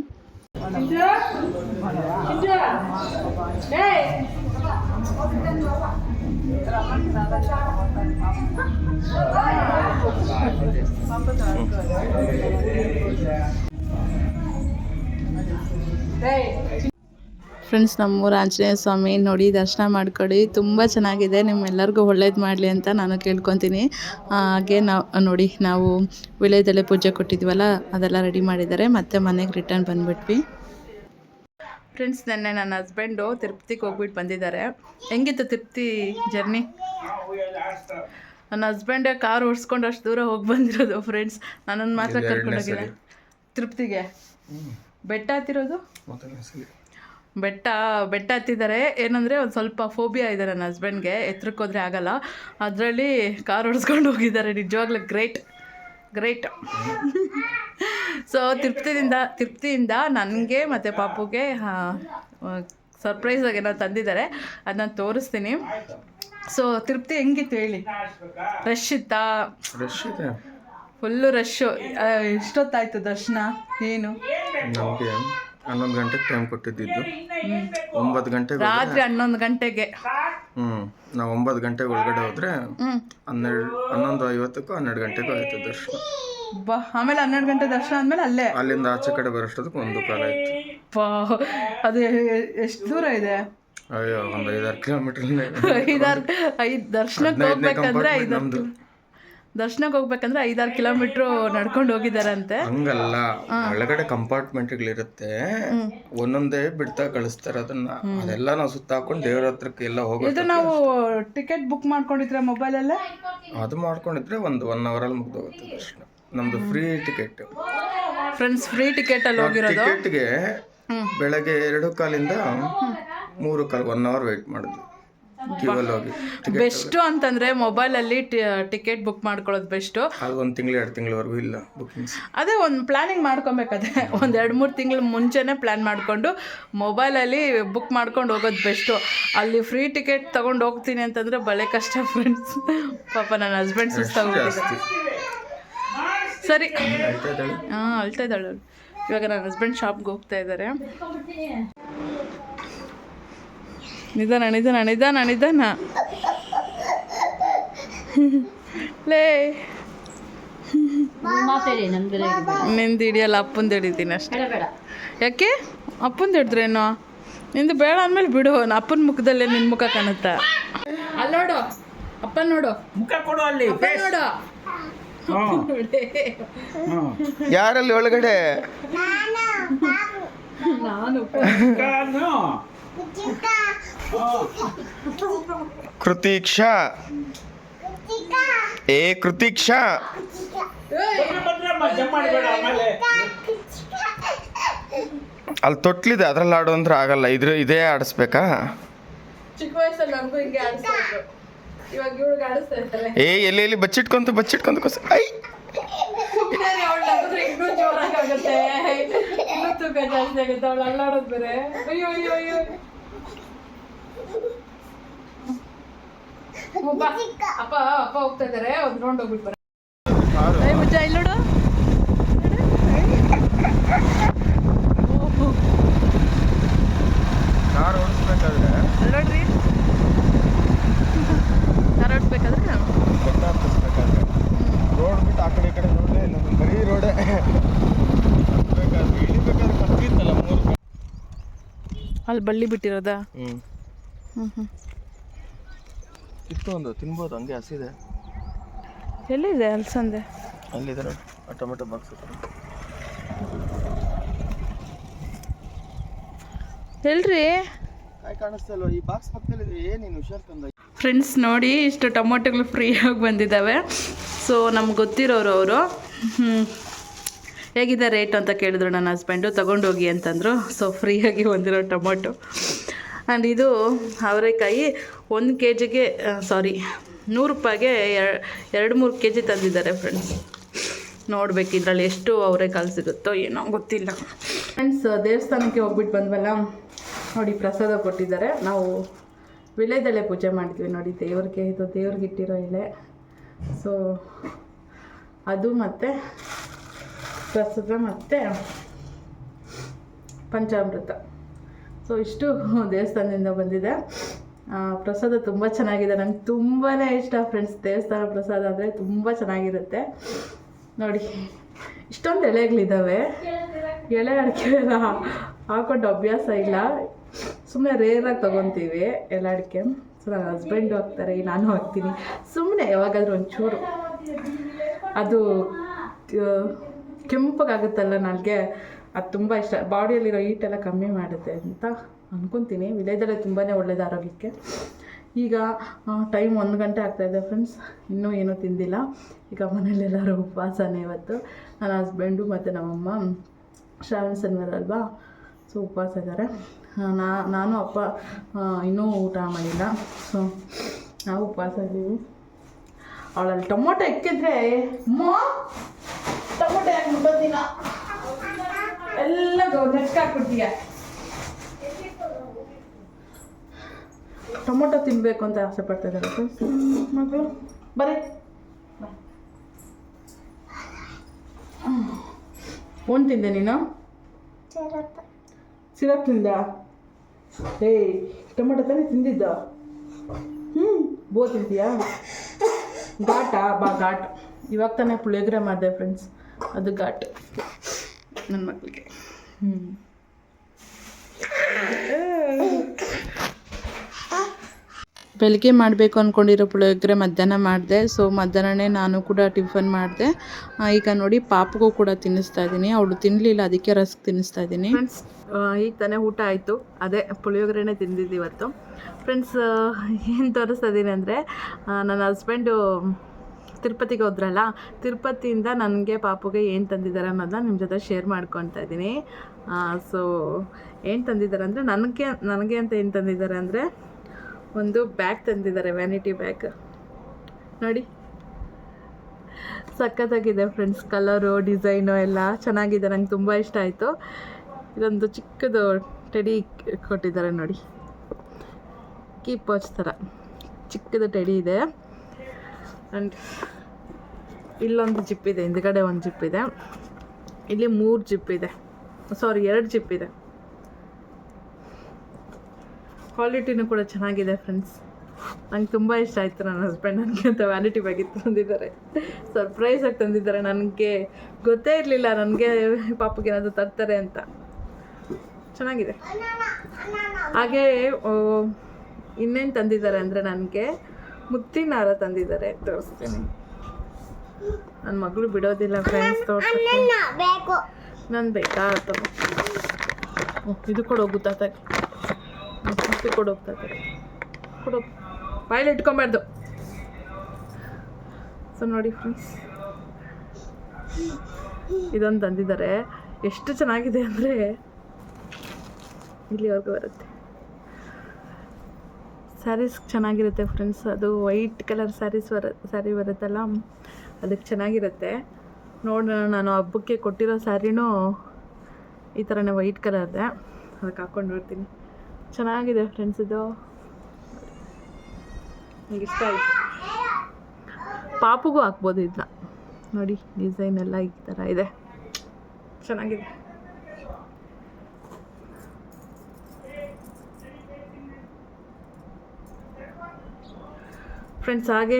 ಫ್ರೆಂಡ್ಸ್, ನಮ್ಮೂರು ಆಂಜನೇಯ ಸ್ವಾಮಿ ನೋಡಿ, ದರ್ಶನ ಮಾಡ್ಕೊಳ್ಳಿ. ತುಂಬ ಚೆನ್ನಾಗಿದೆ. ನಿಮ್ಮೆಲ್ಲರಿಗೂ ಒಳ್ಳೇದು ಮಾಡಲಿ ಅಂತ ನಾನು ಕೇಳ್ಕೊತೀನಿ. ಹಾಗೆ ನೋಡಿ, ನಾವು ವಿಳೆದೆಲೆ ಪೂಜೆ ಕೊಟ್ಟಿದ್ವಲ್ಲ, ಅದೆಲ್ಲ ರೆಡಿ ಮಾಡಿದ್ದಾರೆ. ಮತ್ತೆ ಮನೆಗೆ ರಿಟರ್ನ್ ಬಂದುಬಿಟ್ವಿ. ಫ್ರೆಂಡ್ಸ್, ನೆನ್ನೆ ನನ್ನ ಹಸ್ಬೆಂಡು ತಿರುಪತಿಗೆ ಹೋಗ್ಬಿಟ್ಟು ಬಂದಿದ್ದಾರೆ. ಹೆಂಗಿತ್ತು ತಿರುಪತಿ ಜರ್ನಿ? ನನ್ನ ಹಸ್ಬೆಂಡೇ ಕಾರ್ ಓಡಿಸ್ಕೊಂಡು ಅಷ್ಟು ದೂರ ಹೋಗಿ ಬಂದಿರೋದು. ಫ್ರೆಂಡ್ಸ್, ನನ್ನನ್ನು ಮಾತ್ರ ಕರ್ಕೊಂಡೋಗಿಲ್ಲ ತಿರುಪತಿಗೆ. ಬೆಟ್ಟ ಹತ್ತಿರೋದು, ಬೆಟ್ಟ ಹತ್ತಿದ್ದಾರೆ. ಏನಂದರೆ ಒಂದು ಸ್ವಲ್ಪ ಫೋಬಿಯಾ ಇದೆ ನನ್ನ ಹಸ್ಬೆಂಡ್ಗೆ, ಎತ್ತರಕ್ಕೆ ಹೋದರೆ ಆಗಲ್ಲ. ಅದರಲ್ಲಿ ಕಾರ್ ಓಡಿಸ್ಕೊಂಡು ಹೋಗಿದ್ದಾರೆ. ನಿಜವಾಗ್ಲೂ ಗ್ರೇಟ್. ಸೊ ತಿರುಪತಿಯಿಂದ ನನಗೆ ಮತ್ತು ಪಾಪುಗೆ ಸರ್ಪ್ರೈಸಾಗಿ ಏನೋ ತಂದಿದ್ದಾರೆ, ಅದನ್ನ ತೋರಿಸ್ತೀನಿ. ಸೊ ತಿರುಪತಿ ಹೆಂಗಿತ್ತು ಹೇಳಿ? ರಶ್ ಇತ್ತಾ? Full rush. ಎಷ್ಟೊತ್ತಾಯಿತು ದರ್ಶನ? ಏನು ನಮಗೆ 11 ಗಂಟೆಗೆ ಟೈಮ್ ಕೊಟ್ಟಿದ್ದು, 9 ಗಂಟೆಗೆ ರಾತ್ರಿ 11 ಗಂಟೆಗೆ. ನಾವು 9 ಗಂಟೆಗೆ ಒಳಗಡೆ ಹೋದ್ರೆ 11:50ಕ್ಕೂ 12 ಗಂಟೆಗೂ ಆಯ್ತು ದರ್ಶನ. ಆಮೇಲೆ 12 ಗಂಟೆ ದರ್ಶನ ಆದ್ಮೇಲೆ ಅಲ್ಲಿಂದ ಆಚೆ ಕಡೆ ಬರೋಷ್ಟೊತ್ತಿಗೆ 1 ಕಾಲ ಆಯ್ತು. ಅದು ಎಷ್ಟು ದೂರ ಇದೆ? ಅಯ್ಯೋ, ಒಂದು 5-6 ಕಿಲೋಮೀಟರ್. ದರ್ಶನಕ್ಕೆ ಹೋಗ್ಬೇಕಂದ್ರೆ 5-6 ಕಿಲೋಮೀಟ್ರು ನಡ್ಕೊಂಡು ಹೋಗಿದಾರಂತೆ. ಹಂಗಲ್ಲ, ಒಳಗಡೆ ಕಂಪಾರ್ಟ್ಮೆಂಟ್ಗಳಿರುತ್ತೆ, ಒಂದೊಂದೇ ಬಿಡ್ತಾ ಕಳಿಸ್ತಾರೆ. ಅದೆಲ್ಲ ನಾವು ಸುತ್ತಾಕೊಂಡು ದೇವ್ರ ಹತ್ರಕ್ಕೆ ಎಲ್ಲ ಹೋಗೋದು. ಇದು ನಾವು ಟಿಕೆಟ್ ಬುಕ್ ಮಾಡ್ಕೊಂಡಿದ್ರೆ ಮೊಬೈಲಲ್ಲೇ ಅದು ಮಾಡ್ಕೊಂಡಿದ್ರೆ 1 ಅವರಲ್ಲಿ ಮುಗ್ದೋಗುತ್ತೆ ದರ್ಶನ. ನಮ್ದು free ticket. Friends, free ticket ಅಲ್ಲಿ ಹೋಗಿರೋದು. ಟಿಕೆಟ್ಗೆ ಬೆಳಗ್ಗೆ 2:15 3:15 1 ಅವರ್ ವೆಯ್ಟ್ ಮಾಡಿದ್ವಿ ಕ್ಯೂವಲ್ಲಿ ಹೋಗಿ. ಬೆಸ್ಟು ಅಂತಂದರೆ ಮೊಬೈಲಲ್ಲಿ ಟಿಕೆಟ್ ಬುಕ್ ಮಾಡ್ಕೊಳ್ಳೋದು ಬೆಸ್ಟು. ಅದು 1 ತಿಂಗಳು 2 ತಿಂಗಳವರೆಗೂ ಇಲ್ಲ ಬುಕ್ಕಿಂಗ್ಸ್. ಅದೇ ಒಂದು ಪ್ಲ್ಯಾನಿಂಗ್ ಮಾಡ್ಕೊಬೇಕಾದ್ರೆ ಒಂದು 2-3 ತಿಂಗಳು ಮುಂಚೆನೇ ಪ್ಲ್ಯಾನ್ ಮಾಡಿಕೊಂಡು ಮೊಬೈಲಲ್ಲಿ ಬುಕ್ ಮಾಡ್ಕೊಂಡು ಹೋಗೋದು ಬೆಸ್ಟು. ಅಲ್ಲಿ ಫ್ರೀ ಟಿಕೆಟ್ ತೊಗೊಂಡು ಹೋಗ್ತೀನಿ ಅಂತಂದರೆ ಬಳೆ ಕಷ್ಟ ಫ್ರೆಂಡ್ಸ್. ಪಾಪ ನನ್ನ ಹಸ್ಬೆಂಡ್ ಸುಸ್ತಾಗೋಗ್ತಿದೆ. ಸರಿ, ಅಳ್ತಾ ಇದ್ದಾಳೆ. ಇವಾಗ ನನ್ನ ಹಸ್ಬೆಂಡ್ ಶಾಪ್ಗೆ ಹೋಗ್ತಾ ಇದ್ದಾರೆ. ನಿಧಾನ ಲೇ, ನಿಂದು ಹಿಡಿಯಲ್ಲ, ಅಪ್ಪಂದು ಹಿಡಿತೀನಿ ಅಷ್ಟೇ. ಯಾಕೆ ಅಪ್ಪಂದು ಹಿಡಿದ್ರೇನು? ನಿಂದು ಬೇಡ ಅಂದಮೇಲೆ ಬಿಡು. ಅಪ್ಪನ ಮುಖದಲ್ಲೇ ನಿನ್ನ ಮುಖ ಕಾಣುತ್ತಾ? ಅಲ್ಲಿ ನೋಡು, ಅಪ್ಪನ ನೋಡು, ಮುಖ ಕೊಡು, ಅಲ್ಲಿ ನೋಡು. ಯಾರಲ್ಲಿ ಒಳಗಡೆ? ನಾನು ಕೃತೀಕ್ಷಾ. ಕೃತೀಕ್ಷಾ, ಅಲ್ಲಿ ತೊಟ್ಲಿದೆ, ಅದ್ರಲ್ಲಿ ಆಡು ಅಂದ್ರೆ ಆಗಲ್ಲ. ಇದೇ ಆಡಿಸ್ಬೇಕಾ? ಚಿಕ್ಕ ವಯಸ್ಸಲ್ಲಿ ನನಗೂ ಹಿಂಗೆ ಆಡಿಸ್ತಾ ಇದ್ರು, ಇವಾಗ ಇವಳಿಗೆ ಆಡಿಸ್ತಾ ಇರ್ತಾರೆ. ಎಲ್ಲಿ ಬಚ್ಚಿಟ್ಕೊಂತ ಕೊಸ ಐ ಇನ್ನೂ ಜೋರಾಗುತ್ತೆ, ಇನ್ನೂ ತೂಕ ಜಾಸ್ತಿ ಆಗುತ್ತೆ, ಅವಳು ಅಲ್ಲಾಡೋದು ಬೇರೆ. ಅಯ್ಯೋ ಅಯ್ಯೋ ಅಯ್ಯೋ. ಅಪ್ಪ ಅಪ್ಪ ಹೋಗ್ತಾ ಇದಾರೆ, ಒಂದು ರೌಂಡ್ ಹೋಗ್ಬಿಟ್ಟು ಬರ. ಮುಜ್ಜ ಇಲ್ಲಿ ನೋಡು. ಕಾರ್ ಓಡಿಸ್ಬೇಕಾದ್ರೆ ನೋಡ್ರಿ, ಕಾರ್ ಓಡಿಸ್ಬೇಕಾದ್ರೆ ಬೆಟ್ಟ ಹತ್ತಿಸ್ಬೇಕಾದ್ರೆ ರೋಡ್ ಬಿಟ್ಟು ಆ ಕಡೆ ಈ ಕಡೆ ನೋಡೇ ಇಲ್ಲ, ಬರೀ ರೋಡೇ. ಹತ್ಬೇಕಾದ್ರೆ ಇಳಿಬೇಕಾದ್ರೆ ಕತ್ತಿತ್ತಲ್ಲ 3 ಅಲ್ಲಿ ಬಳ್ಳಿ ಬಿಟ್ಟಿರೋದಾ? ಇತ್ತು ಒಂದು ತಿನ್ಬೋದು, ಹಂಗೆ ಹಸಿದೆ. ಎಲ್ಲಿದೆ ಅಲ್ಸಂದೆ? ಅಲ್ಲಿದೆ ನೋಡಿ, ಆ ಟೊಮೆಟೊ ಬಾಕ್ಸ್ ಎಲ್ರಿ ಕಾಣಿಸ್ತಲ್ವ ಈ ಬಾಕ್ಸ್ ಪಕ್ಕದಲ್ಲಿ. ಏನೇನು ಹುಷಾರ್ ತಂದ ಫ್ರೆಂಡ್ಸ್ ನೋಡಿ, ಇಷ್ಟು ಟೊಮೊಟೊಗಳು ಫ್ರೀಯಾಗಿ ಬಂದಿದ್ದಾವೆ. ಸೊ ನಮ್ಗೆ ಗೊತ್ತಿರೋರು ಅವರು ಹೇಗಿದೆ ರೇಟ್ ಅಂತ ಕೇಳಿದ್ರು ನನ್ನ ಹಸ್ಬೆಂಡು, ತೊಗೊಂಡೋಗಿ ಅಂತಂದರು. ಸೊ ಫ್ರೀಯಾಗಿ ಬಂದಿರೋ ಟೊಮೊಟೊ. ಆ್ಯಂಡ್ ಇದು ಅವರೆಕಾಯಿ 1 kgಗೆ 100 ರೂಪಾಯಿಗೆ 2-3 kg ತಂದಿದ್ದಾರೆ ಫ್ರೆಂಡ್ಸ್. ನೋಡ್ಬೇಕು ಇದರಲ್ಲಿ ಎಷ್ಟು ಅವರೆಕಾಳು ಸಿಗುತ್ತೋ ಏನೋ ಗೊತ್ತಿಲ್ಲ. ಫ್ರೆಂಡ್ಸ್ ದೇವಸ್ಥಾನಕ್ಕೆ ಹೋಗ್ಬಿಟ್ಟು ಬಂದ್ವಲ್ಲ ನೋಡಿ, ಪ್ರಸಾದ ಕೊಟ್ಟಿದ್ದಾರೆ. ನಾವು ವಿಳೆದೆಲೆ ಪೂಜೆ ಮಾಡಿದ್ವಿ ನೋಡಿ, ದೇವ್ರಿಗೆ, ಇದು ದೇವ್ರಿಗೆ ಇಟ್ಟಿರೋ ಎಲೆ. ಸೊ ಅದು ಮತ್ತು ಪ್ರಸಾದ ಮತ್ತು ಪಂಚಾಮೃತ. ಸೊ ಇಷ್ಟು ದೇವಸ್ಥಾನದಿಂದ ಬಂದಿದೆ. ಪ್ರಸಾದ ತುಂಬ ಚೆನ್ನಾಗಿದೆ, ನಂಗೆ ತುಂಬಾ ಇಷ್ಟ ಫ್ರೆಂಡ್ಸ್. ದೇವಸ್ಥಾನ ಪ್ರಸಾದ ಅಂದರೆ ತುಂಬ ಚೆನ್ನಾಗಿರುತ್ತೆ ನೋಡಿ. ಇಷ್ಟೊಂದು ಎಲೆಗಳಿದ್ದಾವೆ, ಎಲೆ ಅಡಿಕೆ ಎಲ್ಲ ಹಾಕೊಂಡು ಅಭ್ಯಾಸ ಇಲ್ಲ, ಸುಮ್ಮನೆ ರೇರಾಗಿ ತೊಗೊತೀವಿ ಎಲೆ ಅಡಿಕೆ. ಸೊ ನನ್ನ ಹಸ್ಬೆಂಡು ಹಾಕ್ತಾರೆ, ನಾನು ಹಾಕ್ತೀನಿ ಸುಮ್ಮನೆ ಯಾವಾಗಾದ್ರೂ ಒಂಚೂರು. ಅದು ಕೆಂಪಗಾಗುತ್ತಲ್ಲ ನನಗೆ, ಅದು ತುಂಬ ಇಷ್ಟ. ಬಾಡಿಯಲ್ಲಿರೋ ಹೀಟೆಲ್ಲ ಕಮ್ಮಿ ಮಾಡುತ್ತೆ ಅಂತ ಅಂದ್ಕೊತೀನಿ. ವಿಳೆದೆಲೆ ತುಂಬಾ ಒಳ್ಳೆಯದು ಆರೋಗ್ಯಕ್ಕೆ. ಈಗ ಟೈಮ್ 1 ಗಂಟೆ ಆಗ್ತಾಯಿದೆ ಫ್ರೆಂಡ್ಸ್, ಇನ್ನೂ ಏನೂ ತಿಂದಿಲ್ಲ. ಈಗ ಮನೇಲೆಲ್ಲರೂ ಉಪವಾಸನೇ ಇವತ್ತು. ನನ್ನ ಹಸ್ಬೆಂಡು ಮತ್ತು ನಮ್ಮಮ್ಮ ಶ್ರಾವಣ ಶನಿವಾರ ಅಲ್ವಾ, ಸೊ ಉಪವಾಸ ಇದ್ದಾರೆ. ನಾನು ಅಪ್ಪ ಇನ್ನೂ ಊಟ ಮಾಡಿಲ್ಲ, ಸೊ ನಾವು ಉಪವಾಸ ಇದ್ದೀವಿ. ಅವಳಲ್ಲಿ ಟೊಮೊಟೊ ಎಕ್ಕಿದ್ರೆ ಟೊಮೊಟೊ ಯಾಕೆ ಮುಟ್ಟೋದಿಲ್ಲ, ಎಲ್ಲ ನೆಚ್ಕಾಕ್ಬಿಡ್ತೀಯ. ಟೊಮೊಟೊ ತಿನ್ನಬೇಕು ಅಂತ ಆಸೆ ಪಡ್ತಾ ಇದ್ದಾರೆ ಫ್ರೆಂಡ್ಸ್ ಮಕ್ಕಳು. ಬರೀ ಒಂದು ತಿಂದೆ ನೀನು? ಸಿರಪ್ ತಿಂದ? ಟೊಮೊಟೊ ತಾನೇ ತಿಂದಿದ್ದ? ಬೋ ತಿಂತೀಯಾ? ಘಾಟಾ? ಘಾಟ್. ಇವಾಗ ತಾನೇ ಪುಳಿಯೋಗರೆ ಮಾಡಿದೆ ಫ್ರೆಂಡ್ಸ್, ಅದು ಘಾಟ್ ನನ್ನ ಮಕ್ಕಳಿಗೆ. ಬೆಳಗ್ಗೆ ಮಾಡಬೇಕು ಅಂದ್ಕೊಂಡಿರೋ ಪುಳಿಯೋಗರೆ ಮಧ್ಯಾಹ್ನ ಮಾಡಿದೆ. ಸೊ ಮಧ್ಯಾಹ್ನನೇ ನಾನು ಕೂಡ ಟಿಫನ್ ಮಾಡಿದೆ. ಈಗ ನೋಡಿ ಪಾಪಗೂ ಕೂಡ ತಿನ್ನಿಸ್ತಾ ಇದ್ದೀನಿ, ಅವಳು ತಿನ್ನಲಿಲ್ಲ, ಅದಕ್ಕೆ ರಸ್ಕ್ ತಿನ್ನಿಸ್ತಾ ಇದ್ದೀನಿ ಫ್ರೆಂಡ್ಸ್. ಈಗ ತಾನೇ ಊಟ ಆಯಿತು, ಅದೇ ಪುಳಿಯೋಗರೆನೇ ತಿಂದಿದ್ದು ಇವತ್ತು ಫ್ರೆಂಡ್ಸ್. ಏನು ತೋರಿಸ್ತಾ ಇದ್ದೀನಿ ಅಂದರೆ, ನನ್ನ ಹಸ್ಬೆಂಡು ತಿರುಪತಿಗೆ ಹೋದ್ರಲ್ಲ, ತಿರುಪತಿಯಿಂದ ನನಗೆ ಪಾಪುಗೆ ಏನು ತಂದಿದ್ದಾರೆ ಅನ್ನೋದನ್ನ ನಿಮ್ಮ ಜೊತೆ ಶೇರ್ ಮಾಡ್ಕೊತಾ ಇದ್ದೀನಿ. ಸೊ ಏನು ತಂದಿದ್ದಾರೆ ಅಂದರೆ, ನನಗೆ ಅಂತ ಏನು ತಂದಿದ್ದಾರೆ ಅಂದರೆ, ಒಂದು ಬ್ಯಾಗ್ ತಂದಿದ್ದಾರೆ, ವ್ಯಾನಿಟಿ ಬ್ಯಾಗ್ ನೋಡಿ, ಸಖತ್ತಾಗಿದೆ ಫ್ರೆಂಡ್ಸ್. ಕಲರು, ಡಿಸೈನು ಎಲ್ಲ ಚೆನ್ನಾಗಿದೆ, ನಂಗೆ ತುಂಬ ಇಷ್ಟ ಆಯಿತು. ಇದೊಂದು ಚಿಕ್ಕದು ಟೆಡಿ ಕೊಟ್ಟಿದ್ದಾರೆ ನೋಡಿ, ಕೀಪ್ ವಾಚ್ ಥರ ಚಿಕ್ಕದು ಟೆಡಿ ಇದೆ. ಆ್ಯಂಡ್ ಇಲ್ಲೊಂದು ಜಿಪ್ ಇದೆ, ಹಿಂದ್ಗಡೆ ಒಂದು ಜಿಪ್ ಇದೆ, ಇಲ್ಲಿ 3 ಜಿಪ್ ಇದೆ, 2 ಜಿಪ್ ಇದೆ. ಕ್ವಾಲಿಟಿನೂ ಕೂಡ ಚೆನ್ನಾಗಿದೆ ಫ್ರೆಂಡ್ಸ್, ನಂಗೆ ತುಂಬ ಇಷ್ಟ ಆಯಿತು. ನನ್ನ ಹಸ್ಬೆಂಡ್ ನನಗೆ ಅಂತ ವ್ಯಾನಿಟಿ ಬ್ಯಾಗ್ ತಂದಿದ್ದಾರೆ, ಸರ್ಪ್ರೈಸಾಗಿ ತಂದಿದ್ದಾರೆ. ನನಗೆ ಗೊತ್ತೇ ಇರಲಿಲ್ಲ ನನಗೆ ಪಾಪಗೆ ಏನಾದರೂ ತರ್ತಾರೆ ಅಂತ. ಚೆನ್ನಾಗಿದೆ. ಹಾಗೇ ಇನ್ನೇನು ತಂದಿದ್ದಾರೆ ಅಂದರೆ, ನನಗೆ ಮುತ್ತಿನ ಹಾರ ತಂದಿದ್ದಾರೆ, ತೋರಿಸ್ತೀನಿ. ನನ್ನ ಮಗಳು ಬಿಡೋದಿಲ್ಲ ಫ್ರೆಂಡ್ಸ್ ತೋರಿಸೋಕ್ಕೆ. ನಾನು ಬೇಕಾ ತಗೋ, ಇದು ಕೊಡೋಗುತ್ತಾ ಕೊಡೋಗ್ತಾರೆ, ಕೊಡೋ, ಬಾಯಲ್ಲಿ ಇಟ್ಕೊಂಬಾರ್ದು. ಸೊ ನೋಡಿ ಫ್ರೆಂಡ್ಸ್, ಇದೊಂದು ತಂದಿದ್ದಾರೆ. ಎಷ್ಟು ಚೆನ್ನಾಗಿದೆ ಅಂದರೆ ಇಲ್ಲಿವರೆಗೂ ಬರುತ್ತೆ. ಸ್ಯಾರೀಸ್ ಚೆನ್ನಾಗಿರುತ್ತೆ ಫ್ರೆಂಡ್ಸ್. ಅದು ವೈಟ್ ಕಲರ್ ಸ್ಯಾರಿ ಬರುತ್ತಲ್ಲ, ಅದಕ್ಕೆ ಚೆನ್ನಾಗಿರುತ್ತೆ. ನೋಡೋಣ, ನಾನು ಹಬ್ಬಕ್ಕೆ ಕೊಟ್ಟಿರೋ ಸ್ಯಾರಿನೂ ಈ ಥರನೇ ವೈಟ್ ಕಲರ್ದೆ, ಅದಕ್ಕೆ ಹಾಕ್ಕೊಂಡು ನೋಡ್ತೀನಿ. ಚೆನ್ನಾಗಿದೆ ಫ್ರೆಂಡ್ಸ್, ಇದು ನನಗೆ ಇಷ್ಟ ಆಯಿತು. ಪಾಪುಗೂ ಹಾಕ್ಬೋದು ಇದನ್ನ. ನೋಡಿ ಡಿಸೈನ್ ಎಲ್ಲ ಈ ಥರ ಇದೆ, ಚೆನ್ನಾಗಿದೆ. ಫ್ರೆಂಡ್ಸ್ ಹಾಗೆ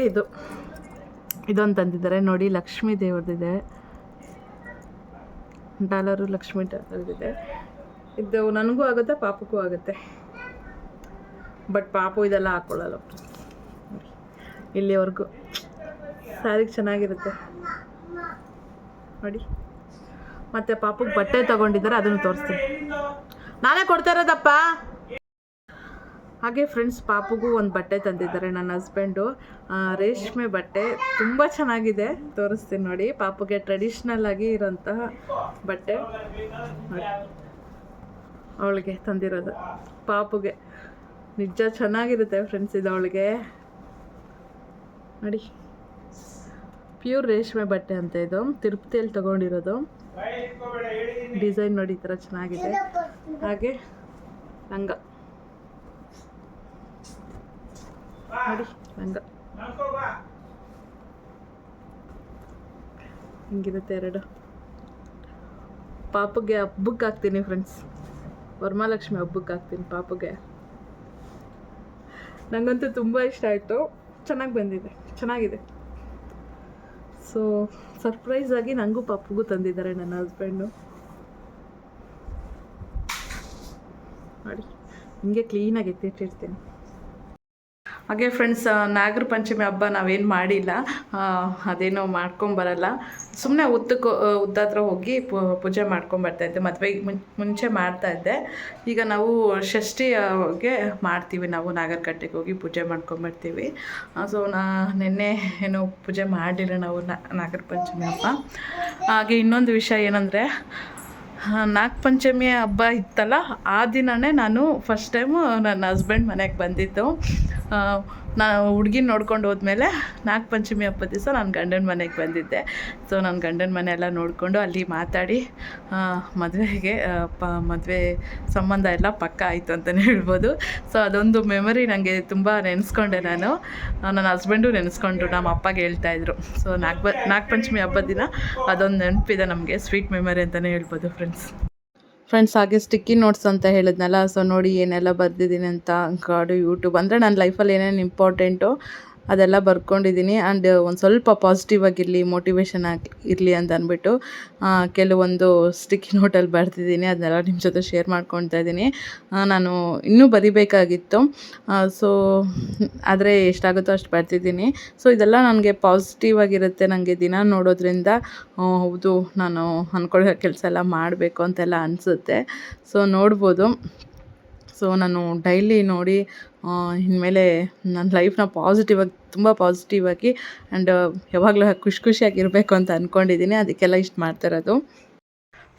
ಇದೊಂದು ತಂದಿದ್ದಾರೆ ನೋಡಿ, ಲಕ್ಷ್ಮೀ ದೇವ್ರದ್ದಿದೆ, ಡಾಲರು ಲಕ್ಷ್ಮೀ ಡಾಲರ್ದಿದೆ. ಇದು ನನಗೂ ಆಗುತ್ತೆ, ಪಾಪಕ್ಕೂ ಆಗುತ್ತೆ. ಬಟ್ ಪಾಪು ಇದೆಲ್ಲ ಹಾಕ್ಕೊಳ್ಳಲ್ಲ. ಇಲ್ಲಿವರೆಗೂ ಸ್ಯಾರಿಗೆ ಚೆನ್ನಾಗಿರುತ್ತೆ ನೋಡಿ. ಮತ್ತು ಪಾಪಕ್ಕೆ ಬಟ್ಟೆ ತೊಗೊಂಡಿದ್ದಾರೆ, ಅದನ್ನು ತೋರಿಸ್ತೀನಿ. ನಾನೇ ಕೊಡ್ತಾ ಇರೋದಪ್ಪ. ಹಾಗೆ ಫ್ರೆಂಡ್ಸ್, ಪಾಪುಗೂ ಒಂದು ಬಟ್ಟೆ ತಂದಿದ್ದಾರೆ ನನ್ನ ಹಸ್ಬೆಂಡು, ರೇಷ್ಮೆ ಬಟ್ಟೆ, ತುಂಬ ಚೆನ್ನಾಗಿದೆ. ತೋರಿಸ್ತೀನಿ ನೋಡಿ. ಪಾಪುಗೆ ಟ್ರೆಡಿಷ್ನಲ್ ಆಗಿ ಇರೋಂತಹ ಬಟ್ಟೆ ನೋಡಿ, ಅವಳಿಗೆ ತಂದಿರೋದು. ಪಾಪುಗೆ ನಿಜ ಚೆನ್ನಾಗಿರುತ್ತೆ ಫ್ರೆಂಡ್ಸ್ ಇದು ಅವಳಿಗೆ. ನೋಡಿ, ಪ್ಯೂರ್ ರೇಷ್ಮೆ ಬಟ್ಟೆ ಅಂತ ಇದು, ತಿರುಪತಿಯಲ್ಲಿ ತೊಗೊಂಡಿರೋದು. ಡಿಸೈನ್ ನೋಡಿ ಈ ಥರ ಚೆನ್ನಾಗಿದೆ. ಹಾಗೆ ಲಂಗ ನೋಡಿ, ಲಂಗ ಹಿಂಗಿರುತ್ತೆ ಎರಡು. ಪಾಪುಗೆ ಹಬ್ಬಕ್ಕೆ ಹಾಕ್ತೀನಿ ಫ್ರೆಂಡ್ಸ್, ವರಮಹಾಲಕ್ಷ್ಮಿ ಹಬ್ಬಕ್ಕೆ ಹಾಕ್ತೀನಿ ಪಾಪುಗೆ. ನನಗಂತೂ ತುಂಬ ಇಷ್ಟ ಆಯಿತು, ಚೆನ್ನಾಗಿದೆ. ಸೊ ಸರ್ಪ್ರೈಸಾಗಿ ನನಗೂ ಪಾಪುಗೂ ತಂದಿದ್ದಾರೆ ನನ್ನ ಹಸ್ಬೆಂಡು ನೋಡಿ. ಹಿಂಗೆ ಕ್ಲೀನಾಗಿ ಎತ್ತಿಟ್ಟಿರ್ತೀನಿ. ಹಾಗೆ ಫ್ರೆಂಡ್ಸ್, ನಾಗರ ಪಂಚಮಿ ಹಬ್ಬ ನಾವೇನು ಮಾಡಿಲ್ಲ, ಅದೇನೋ ಮಾಡ್ಕೊಂಬರಲ್ಲ. ಸುಮ್ಮನೆ ಉದ್ದ ಹತ್ರ ಹೋಗಿ ಪೂಜೆ ಮಾಡ್ಕೊಂಬರ್ತಾಯಿದ್ದೆ. ಮದುವೆಗೆ ಮುಂಚೆ ಮಾಡ್ತಾಯಿದ್ದೆ. ಈಗ ನಾವು ಷಷ್ಠಿಗೆ ಮಾಡ್ತೀವಿ, ನಾವು ನಾಗರಕಟ್ಟೆಗೆ ಹೋಗಿ ಪೂಜೆ ಮಾಡ್ಕೊಂಬರ್ತೀವಿ. ಸೊ ನಿನ್ನೆ ಏನೋ ಪೂಜೆ ಮಾಡಿಲ್ಲ ನಾವು ನಾಗರ ಪಂಚಮಿ ಹಬ್ಬ. ಹಾಗೆ ಇನ್ನೊಂದು ವಿಷಯ ಏನಂದರೆ, ನಾಗ ಪಂಚಮಿ ಹಬ್ಬ ಇತ್ತಲ್ಲ, ಆ ದಿನವೇ ನಾನು ಫಸ್ಟ್ ಟೈಮು ನನ್ನ ಹಸ್ಬೆಂಡ್ ಮನೆಗೆ ಬಂದಿದ್ದು. ನಾನು ಹುಡ್ಗಿನ ನೋಡ್ಕೊಂಡು ಹೋದ್ಮೇಲೆ ನಾಗ ಪಂಚಮಿ ಹಬ್ಬದ ದಿವಸ ನಾನು ಗಂಡನ ಮನೆಗೆ ಬಂದಿದ್ದೆ. ಸೊ ನನ್ನ ಗಂಡನ ಮನೆ ಎಲ್ಲ ನೋಡಿಕೊಂಡು ಅಲ್ಲಿ ಮಾತಾಡಿ ಮದುವೆ ಸಂಬಂಧ ಎಲ್ಲ ಪಕ್ಕ ಆಯಿತು ಅಂತಲೇ ಹೇಳ್ಬೋದು. ಸೊ ಅದೊಂದು ಮೆಮೊರಿ ನನಗೆ ತುಂಬ ನೆನೆಸ್ಕೊಂಡೆ ನಾನು. ನನ್ನ ಹಸ್ಬೆಂಡು ನೆನೆಸ್ಕೊಂಡ್ರು, ನಮ್ಮ ಅಪ್ಪಗೆ ಹೇಳ್ತಾಯಿದ್ರು. ಸೊ ನಾಗ ಪಂಚಮಿ ಹಬ್ಬದ ದಿನ ಅದೊಂದು ನೆನಪಿದೆ ನಮಗೆ, ಸ್ವೀಟ್ ಮೆಮೊರಿ ಅಂತಲೇ ಹೇಳ್ಬೋದು ಫ್ರೆಂಡ್ಸ್. ಹಾಗೆ ಸ್ಟಿಕ್ಕಿ ನೋಟ್ಸ್ ಅಂತ ಹೇಳಿದ್ನಲ್ಲ, ಸೊ ನೋಡಿ ಏನೆಲ್ಲ ಬರೆದಿದ್ದೀನಿ ಅಂತ. ಗಾಡು ಯೂಟ್ಯೂಬ್ ಅಂದರೆ ನನ್ನ ಲೈಫಲ್ಲಿ ಏನೇನು ಇಂಪಾರ್ಟೆಂಟು ಅದೆಲ್ಲ ಬರ್ಕೊಂಡಿದ್ದೀನಿ. ಆ್ಯಂಡ್ ಒಂದು ಸ್ವಲ್ಪ ಪಾಸಿಟಿವ್ ಆಗಿರಲಿ, ಮೋಟಿವೇಶನ್ ಇರಲಿ ಅಂತ ಅಂದ್ಬಿಟ್ಟು ಕೆಲವೊಂದು ಸ್ಟಿಕ್ಕಿ ನೋಟಲ್ಲಿ ಬರ್ತಿದ್ದೀನಿ. ಅದನ್ನೆಲ್ಲ ನಿಮ್ಮ ಜೊತೆ ಶೇರ್ ಮಾಡ್ಕೊಳ್ತಾ ಇದ್ದೀನಿ. ನಾನು ಇನ್ನೂ ಬರಿಬೇಕಾಗಿತ್ತು, ಸೊ ಆದರೆ ಎಷ್ಟಾಗುತ್ತೋ ಅಷ್ಟು ಬರ್ತಿದ್ದೀನಿ. ಸೊ ಇದೆಲ್ಲ ನನಗೆ ಪಾಸಿಟಿವ್ ಆಗಿರುತ್ತೆ. ನನಗೆ ದಿನ ನೋಡೋದ್ರಿಂದ ಹೌದು, ನಾನು ಅಂದ್ಕೊಳ್ಳೋ ಕೆಲಸ ಎಲ್ಲ ಮಾಡಬೇಕು ಅಂತೆಲ್ಲ ಅನಿಸುತ್ತೆ. ಸೊ ನೋಡ್ಬೋದು. ಸೊ ನಾನು ಡೈಲಿ ನೋಡಿ ಇನ್ಮೇಲೆ ನನ್ನ ಲೈಫ್ನ ತುಂಬ ಪಾಸಿಟಿವ್ ಆಗಿ ಆ್ಯಂಡ್ ಯಾವಾಗಲೂ ಖುಷಿಯಾಗಿರಬೇಕು ಅಂತ ಅಂದ್ಕೊಂಡಿದ್ದೀನಿ. ಅದಕ್ಕೆಲ್ಲ ಇಷ್ಟು ಮಾಡ್ತಾಯಿರೋದು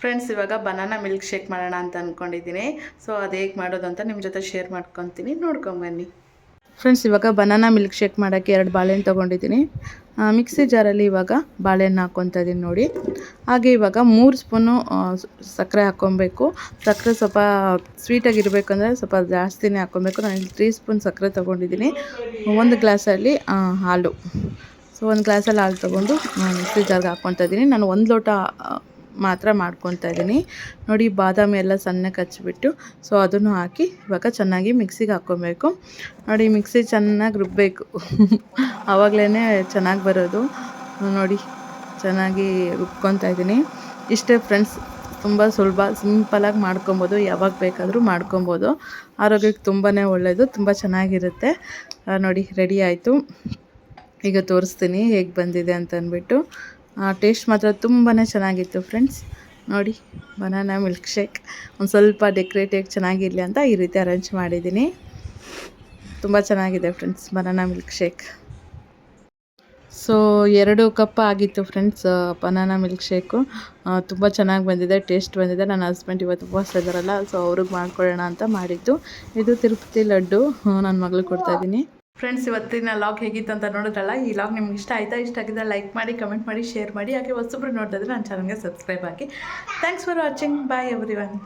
ಫ್ರೆಂಡ್ಸ್. ಇವಾಗ ಬನಾನಾ ಮಿಲ್ಕ್ ಶೇಕ್ ಮಾಡೋಣ ಅಂತ ಅಂದ್ಕೊಂಡಿದ್ದೀನಿ. ಸೊ ಅದು ಹೇಗೆ ಮಾಡೋದು ಅಂತ ನಿಮ್ಮ ಜೊತೆ ಶೇರ್ ಮಾಡ್ಕೊತೀನಿ, ನೋಡ್ಕೊಂಬನ್ನಿ ಫ್ರೆಂಡ್ಸ್. ಇವಾಗ ಬನಾನಾ ಮಿಲ್ಕ್ ಶೇಕ್ ಮಾಡೋಕ್ಕೆ 2 ಬಾಳೆಹಣ್ಣು ತೊಗೊಂಡಿದ್ದೀನಿ. ಮಿಕ್ಸಿ ಜಾರಲ್ಲಿ ಇವಾಗ ಬಾಳೆಹಣ್ಣು ಹಾಕ್ಕೊತಾ ಇದ್ದೀನಿ ನೋಡಿ. ಹಾಗೆ ಇವಾಗ 3 ಸ್ಪೂನು ಸಕ್ಕರೆ ಹಾಕ್ಕೊಬೇಕು. ಸಕ್ಕರೆ ಸ್ವಲ್ಪ ಸ್ವೀಟಾಗಿರಬೇಕಂದ್ರೆ ಸ್ವಲ್ಪ ಜಾಸ್ತಿನೇ ಹಾಕ್ಕೊಬೇಕು. ನಾನು ಇಲ್ಲಿ 3 ಸ್ಪೂನ್ ಸಕ್ಕರೆ ತೊಗೊಂಡಿದ್ದೀನಿ. 1 ಗ್ಲಾಸಲ್ಲಿ ಹಾಲು. ಸೊ 1 ಗ್ಲಾಸಲ್ಲಿ ಹಾಲು ತೊಗೊಂಡು ಮಿಕ್ಸಿ ಜಾರ್ಗೆ ಹಾಕ್ಕೊತಾ ಇದ್ದೀನಿ. ನಾನು 1 ಲೋಟ ಮಾತ್ರ ಮಾಡ್ಕೊತಾ ಇದ್ದೀನಿ ನೋಡಿ. ಬಾದಾಮಿ ಎಲ್ಲ ಸಣ್ಣಕ್ಕೆ ಹಚ್ಚಿಬಿಟ್ಟು ಸೊ ಅದನ್ನು ಹಾಕಿ ಇವಾಗ ಚೆನ್ನಾಗಿ ಮಿಕ್ಸಿಗೆ ಹಾಕ್ಕೊಬೇಕು ನೋಡಿ. ಮಿಕ್ಸಿ ಚೆನ್ನಾಗಿ ರುಬ್ಬಬೇಕು, ಆವಾಗಲೇ ಚೆನ್ನಾಗಿ ಬರೋದು ನೋಡಿ. ಚೆನ್ನಾಗಿ ರುಬ್ಕೊತಾ ಇದ್ದೀನಿ. ಇಷ್ಟೇ ಫ್ರೆಂಡ್ಸ್, ತುಂಬ ಸುಲಭ, ಸಿಂಪಲಾಗಿ ಮಾಡ್ಕೊಬೋದು. ಯಾವಾಗ ಬೇಕಾದರೂ ಮಾಡ್ಕೊಬೋದು. ಆರೋಗ್ಯಕ್ಕೆ ತುಂಬಾ ಒಳ್ಳೆಯದು, ತುಂಬ ಚೆನ್ನಾಗಿರುತ್ತೆ ನೋಡಿ. ರೆಡಿ ಆಯಿತು. ಈಗ ತೋರಿಸ್ತೀನಿ ಹೇಗೆ ಬಂದಿದೆ ಅಂತ ಅಂದ್ಬಿಟ್ಟು. ಟೇಸ್ಟ್ ಮಾತ್ರ ತುಂಬಾ ಚೆನ್ನಾಗಿತ್ತು ಫ್ರೆಂಡ್ಸ್ ನೋಡಿ. ಬನಾನಾ ಮಿಲ್ಕ್ ಶೇಕ್ ಒಂದು ಸ್ವಲ್ಪ ಡೆಕೋರೇಟಿವ್ ಚೆನ್ನಾಗಿರಲಿ ಅಂತ ಈ ರೀತಿ ಅರೇಂಜ್ ಮಾಡಿದ್ದೀನಿ. ತುಂಬ ಚೆನ್ನಾಗಿದೆ friends banana milkshake. So 2 cup ಆಗಿತ್ತು ಫ್ರೆಂಡ್ಸ್ ಬನಾನಾ ಮಿಲ್ಕ್ ಶೇಕು. ತುಂಬ ಚೆನ್ನಾಗಿ ಬಂದಿದೆ, ಟೇಸ್ಟ್ ಬಂದಿದೆ. ನನ್ನ ಹಸ್ಬೆಂಡ್ ಇವತ್ತು ಉಪವಾಸ ಇದ್ದಾರಲ್ಲ, ಸೊ ಅವ್ರಿಗೆ ಮಾಡ್ಕೊಳ್ಳೋಣ ಅಂತ ಮಾಡಿದ್ದು. ಇದು ತಿರುಪತಿ ಲಡ್ಡು ನನ್ನ ಮಗಳಿಗೆ ಕೊಡ್ತಾಯಿದ್ದೀನಿ. ಫ್ರೆಂಡ್ಸ್, ಇವತ್ತಿನ ಲಾಗ್ ಹೇಗಿತ್ತು ಅಂತ ನೋಡಿದ್ರಲ್ಲ. ಈ ಲಾಗ್ ನಿಮ್ಗೆ ಇಷ್ಟ ಆಯಿತಾ? ಇಷ್ಟ ಆಗಿದ್ದರೆ ಲೈಕ್ ಮಾಡಿ, ಕಮೆಂಟ್ ಮಾಡಿ, ಶೇರ್ ಮಾಡಿ. ಹಾಗೆ ಹೊಸಬ್ರು ನೋಡ್ತಾ ಇದ್ರೆ ನನ್ನ ಚಾನಲ್ಗೆ ಸಬ್ಸ್ಕ್ರೈಬ್ ಆಗಿ. Thanks for watching. Bye everyone.